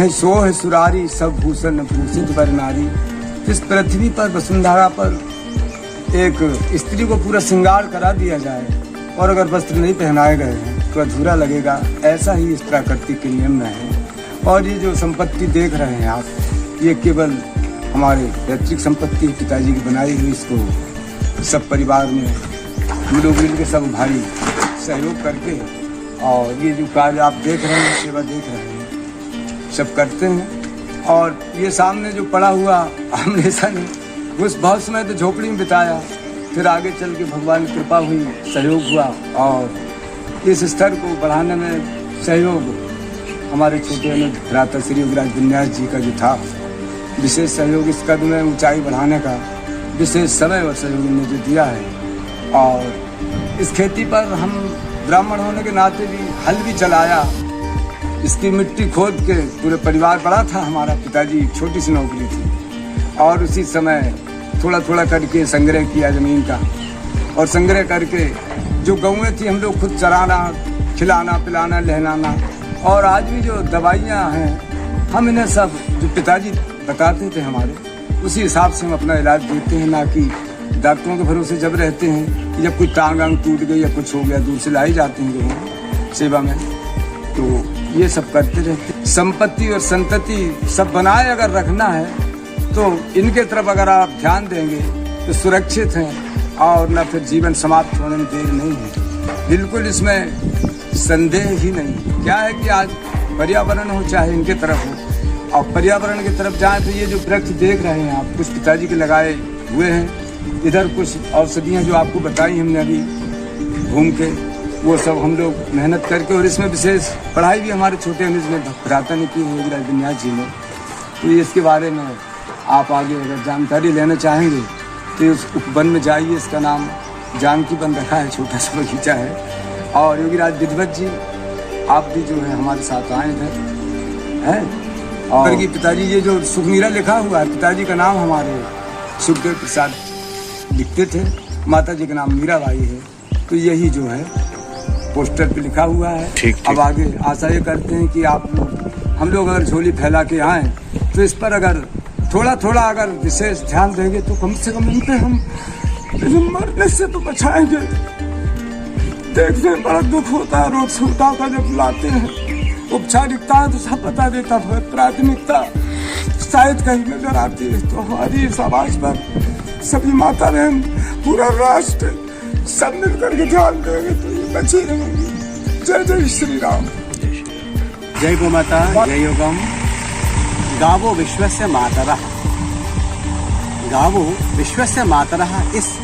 कहीं सोह सुरारी सब भूषण भूषित बर नारी। इस पृथ्वी पर वसुंधरा पर एक स्त्री को पूरा श्रृंगार करा दिया जाए और अगर वस्त्र नहीं पहनाए गए हैं तो अधूरा लगेगा। ऐसा ही इस प्राकृतिक के नियम में है। और ये जो संपत्ति देख रहे हैं आप, ये केवल हमारे पैतृक संपत्ति पिताजी की बनाई हुई। इसको सब परिवार में मिल के सब भाई सहयोग करके और ये जो कार्य आप देख रहे हैं, सेवा देख रहे हैं, सब करते हैं। और ये सामने जो पड़ा हुआ हमेशा नहीं, उस बहुत समय तो झोपड़ी में बिताया, फिर आगे चल के भगवान की कृपा हुई, सहयोग हुआ और इस स्तर को बढ़ाने में सहयोग हमारे छोटे भ्राता श्री योगीराज विन्यास जी का जो था, विशेष सहयोग इस कद में ऊंचाई बढ़ाने का विशेष समय और सहयोग ने जो दिया है। और इस खेती पर हम ब्राह्मण होने के नाते भी हल भी चलाया, इसकी मिट्टी खोद के पूरे परिवार बड़ा था हमारा। पिताजी छोटी सी नौकरी थी और उसी समय थोड़ा थोड़ा करके संग्रह किया ज़मीन का, और संग्रह करके जो गौएँ थी हम लोग खुद चराना, खिलाना पिलाना लहलाना। और आज भी जो दवाइयाँ हैं हम इन्हें सब जो पिताजी बताते थे हमारे, उसी हिसाब से हम अपना इलाज देते हैं, ना कि डॉक्टरों के भरोसे जब रहते हैं कि जब कोई टांग वांग टूट गई या कुछ हो गया दूर से लाई जाते हैं गौएँ सेवा में। तो ये सब करते रहते। संपत्ति और संतति सब बनाए अगर रखना है तो इनके तरफ अगर आप ध्यान देंगे तो सुरक्षित हैं और न फिर जीवन समाप्त होने में देर नहीं है। बिल्कुल इसमें संदेह ही नहीं। क्या है कि आज पर्यावरण हो चाहे इनके तरफ हो, और पर्यावरण की तरफ जाएं तो ये जो वृक्ष देख रहे हैं आप, कुछ पिताजी के लगाए हुए हैं, इधर कुछ औषधियाँ जो आपको बताई हमने अभी घूम के, वो सब हम लोग मेहनत करके, और इसमें विशेष पढ़ाई भी हमारे छोटे में भ्राता ने की है योगीराज विन्यास जी ने। तो इसके बारे में आप आगे अगर जानकारी लेना चाहेंगे तो उस उपवन में जाइए। इसका नाम जानकी वन रखा है, छोटा सा बगीचा है। और योगीराज विद्वत जी आप भी जो है हमारे साथ आए थे हैं। और की पिताजी ये जो सुखमीरा लिखा हुआ है, पिताजी का नाम हमारे सुखदेव प्रसाद लिखते थे, माता जी का नाम मीराबाई है। तो यही जो है पोस्टर पे लिखा हुआ है। ठीक। अब आगे आशा ये करते हैं कि आप हम लोग अगर झोली फैला के आएँ तो इस पर अगर थोड़ा थोड़ा अगर विशेष ध्यान देंगे तो कम से कम इन पे हम मरने से तो बचाएंगे। देखने में बड़ा दुख होता है, रोग सुविधा का जब लाते हैं उपचारिकता है तो सब बता देता है, प्राथमिकता शायद कहीं नजर आती है। तो हमारी समाज पर सभी माता बहन, पूरा राष्ट्र सब मिलकर के ध्यान देंगे तो ये बची रहेंगी। जय जय श्री राम। जय गो माता, जय योगम। गावो विश्वस्य मातरः, गावो विश्वस्य मातरः। इस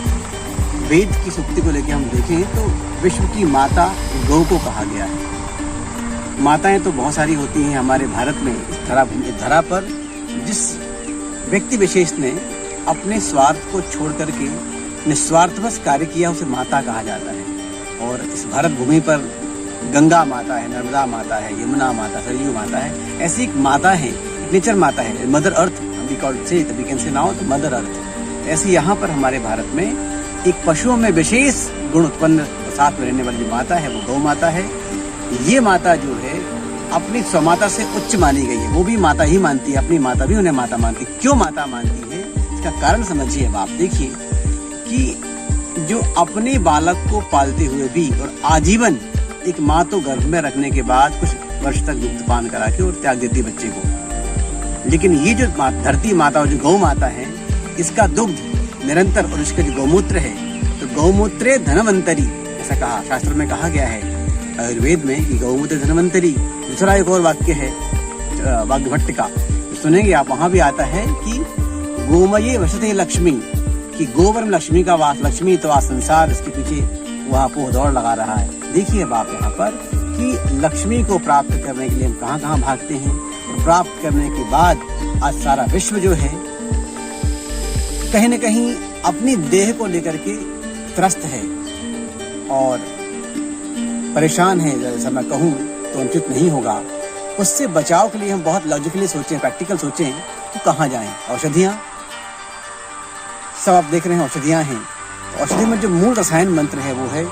वेद की सूक्ति को लेकर हम देखें तो विश्व की माता गौ को कहा गया है। माताएं तो बहुत सारी होती हैं हमारे भारत में। इस धरा पर जिस व्यक्ति विशेष ने अपने स्वार्थ को छोड़ करके निस्वार्थवश कार्य किया उसे माता कहा जाता है। और इस भारत भूमि पर गंगा माता है, नर्मदा माता है, यमुना माता, सरयू माता है। ऐसी एक माता है, नेचर माता है, mother earth we can say now mother earth. ऐसी यहाँ पर हमारे भारत में एक पशुओं में विशेष गुण उत्पन्न साथ में रहने वाली माता है, वो गौ माता है। ये माता जो है अपनी स्वमाता से उच्च मानी गई है। वो भी माता ही मानती है, अपनी माता भी उन्हें माता मानती है। क्यों माता मानती है इसका कारण समझिए। अब आप देखिए कि जो अपने बालक को पालते हुए भी और आजीवन एक माँ तो गर्भ में रखने के बाद कुछ वर्ष तक दुग्धपान करा के और त्याग देती बच्चे को, लेकिन ये जो धरती माता और जो गौ माता है इसका दुग्ध निरंतर, और इसका जो गौमूत्र है तो गौमूत्रे धनवंतरी ऐसा कहा शास्त्र में कहा गया है आयुर्वेद में कि गौमूत्र धनवंतरी। दूसरा एक और वाक्य है वाग्भट्ट का, सुनेंगे आप, वहां भी आता है कि गोमये वसते लक्ष्मी, कि गोबर में लक्ष्मी का वास, लक्ष्मी तो आज संसार, इसके पीछे वहाँ पोह दौड़ लगा रहा है। देखिए अब आप यहाँ पर कि लक्ष्मी को प्राप्त करने के लिए हम कहाँ कहाँ भागते हैं, और प्राप्त करने के बाद आज सारा विश्व जो है कहीं न कहीं अपनी देह को लेकर के त्रस्त है और परेशान है। जैसा मैं कहूँ तो अनुचित नहीं होगा। उससे बचाव के लिए हम बहुत लॉजिकली सोचें, प्रैक्टिकल सोचें तो कहाँ जाएं। औषधियाँ सब आप देख रहे हैं, औषधियाँ हैं। औषधि में जो मूल रसायन मंत्र है वो है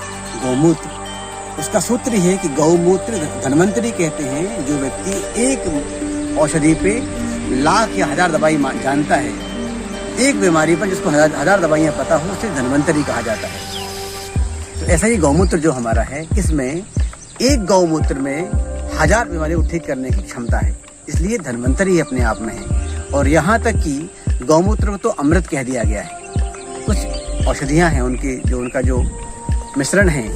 गौमूत्र। उसका सूत्र है कि गौमूत्र धनवंतरी कहते हैं। जो व्यक्ति एक औषधि पे लाख या हजार दवाई जानता है, एक बीमारी पर जिसको हजार दवाइयाँ पता हो उसे धन्वंतरी कहा जाता है। तो ऐसा ही गौमूत्र जो हमारा है, इसमें एक गौमूत्र में 1000 बीमारियों को ठीक करने की क्षमता है, इसलिए धन्वंतरी अपने आप में है। और यहाँ तक कि गौमूत्र को तो अमृत कह दिया गया है। कुछ औषधियाँ हैं उनका जो मिश्रण है,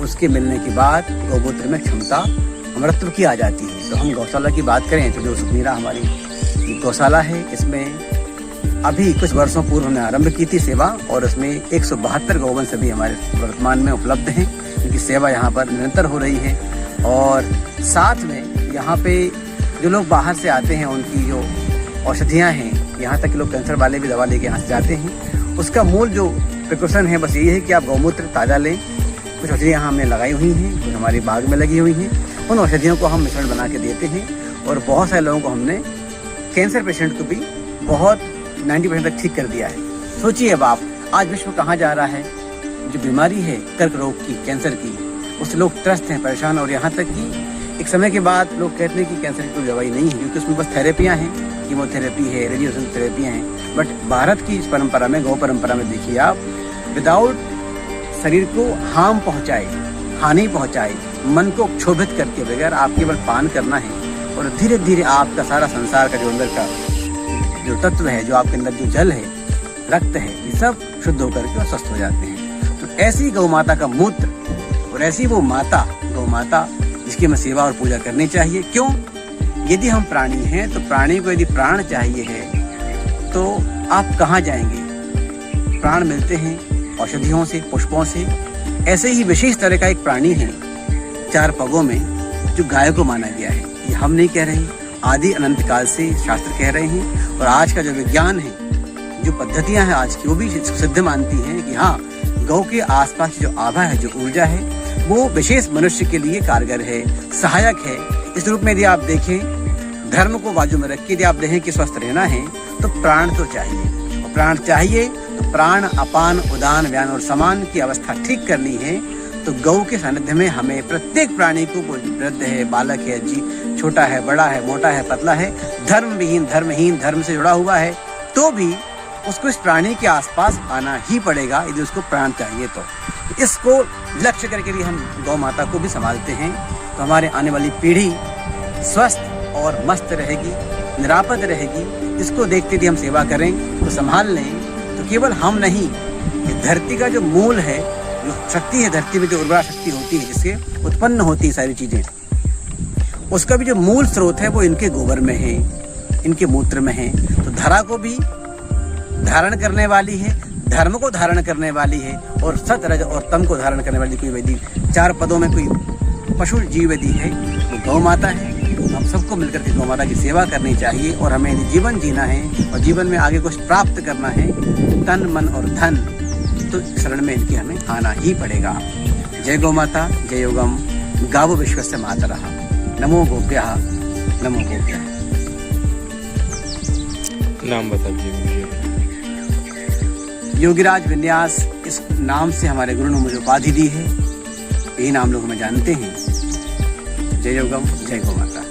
उसके मिलने के बाद गौमूत्र में क्षमता अमृतत्व की आ जाती है। तो हम गौशाला की बात करें तो जो सुखमीरा हमारी गौशाला है, इसमें अभी कुछ वर्षों पूर्व हमने आरंभ की थी सेवा, और उसमें 172 गौवंश अभी हमारे वर्तमान में उपलब्ध हैं, उनकी सेवा यहाँ पर निरंतर हो रही है। और साथ में यहाँ पे जो लोग बाहर से आते हैं, उनकी जो औषधियाँ हैं, यहाँ तक कि लोग कैंसर वाले भी दवा लेके यहाँ से जाते हैं, उसका मूल जो प्रिकॉशन है बस यही है कि आप गौमूत्र ताज़ा लें। कुछ औषधियाँ हमने लगाई हुई हैं, कुछ हमारी बाग में लगी हुई हैं, उन औषधियों को हम मिश्रण बना के देते हैं। और बहुत सारे लोगों को हमने कैंसर पेशेंट को भी बहुत 90% तक ठीक कर दिया है। सोचिए अब आप, आज विश्व कहाँ जा रहा है। जो बीमारी है कर्क रोग की, कैंसर की, उससे लोग त्रस्त हैं, परेशान। और यहाँ तक कि एक समय के बाद लोग कहते हैं कि कैंसर की कोई दवाई नहीं है, क्योंकि उसमें बस थेरेपियाँ हैं, कीमोथेरेपी है, रेडिएशन थेरेपियाँ हैं। बट भारत की इस परंपरा में, गौ परंपरा में देखिए आप, विदाउट शरीर को हार्म पहुँचाए, हानि पहुँचाए, मन को क्षोभित करके बगैर आप केवल पान करना है, और धीरे धीरे आपका सारा संसार का जो अंदर का जो तत्व है, जो आपके अंदर जो जल है, रक्त है, ये सब शुद्ध होकर के स्वस्थ हो जाते हैं। तो ऐसी गौ माता का मूत्र और ऐसी वो माता, गौ माता, जिसकी हमें सेवा और पूजा करनी चाहिए। क्यों? यदि हम प्राणी हैं तो प्राणी को यदि प्राण चाहिए है तो आप कहाँ जाएंगे? प्राण मिलते हैं औषधियों से, पुष्पों से। ऐसे ही विशेष तरह का एक प्राणी है 4 पगों में, जो गाय को माना गया है। ये हम नहीं कह रहे, आदि अनंत काल से शास्त्र कह रहे हैं। और आज का जो विज्ञान है, जो पद्धतियां हैं आज की, वो भी सिद्ध मानती हैं कि हाँ, गौ के आसपास जो आभा है, जो ऊर्जा है, वो विशेष मनुष्य के लिए कारगर है, सहायक है। इस रूप में यदि आप देखें, धर्म को बाजू में रख के यदि आप देखें कि स्वस्थ रहना है तो प्राण तो चाहिए, और प्राण चाहिए तो प्राण, अपान, उदान, व्यान और समान की अवस्था ठीक करनी है। तो गौ के सानिध्य में हमें प्रत्येक प्राणी को, वृद्ध है, बालक है, जी छोटा है, बड़ा है, मोटा है, पतला है, धर्म विहीन, धर्महीन, धर्म से जुड़ा हुआ है, तो भी उसको इस प्राणी के आसपास आना ही पड़ेगा यदि उसको प्राण चाहिए। तो इसको लक्ष्य करके भी हम गौ माता को भी संभालते हैं, तो हमारे आने वाली पीढ़ी स्वस्थ और मस्त रहेगी, निरापद रहेगी। इसको देखते हुए हम सेवा करें, तो संभाल लें, तो केवल हम नहीं, इस धरती का जो मूल है, जो शक्ति है धरती में, जो उर्वरा शक्ति होती है, जिससे उत्पन्न होती है सारी चीजें, उसका भी जो मूल स्रोत है वो इनके गोबर में है, इनके मूत्र में है। तो धरा को भी धारण करने वाली है, धर्म को धारण करने वाली है, और सत, रज और तम को धारण करने वाली कोई यदि 4 पदों में कोई पशु जीव यदि है, वो गौ माता है। हम सबको मिलकर के गौ माता की सेवा करनी चाहिए। और हमें यदि जीवन जीना है और जीवन में आगे कुछ प्राप्त करना है, तन, मन और धन, तो शरण में इनके हमें आना ही पड़ेगा। जय गौ माता, जय योगम, गावो विश्वस्य मातरः, नमो गोप्यः, नमो गोप्यः। नाम बता दीजिए। योगीराज विन्यास, इस नाम से हमारे गुरु ने मुझे उपाधि दी है, यही नाम लोग हमें जानते हैं। जय योगम, जय गौ माता।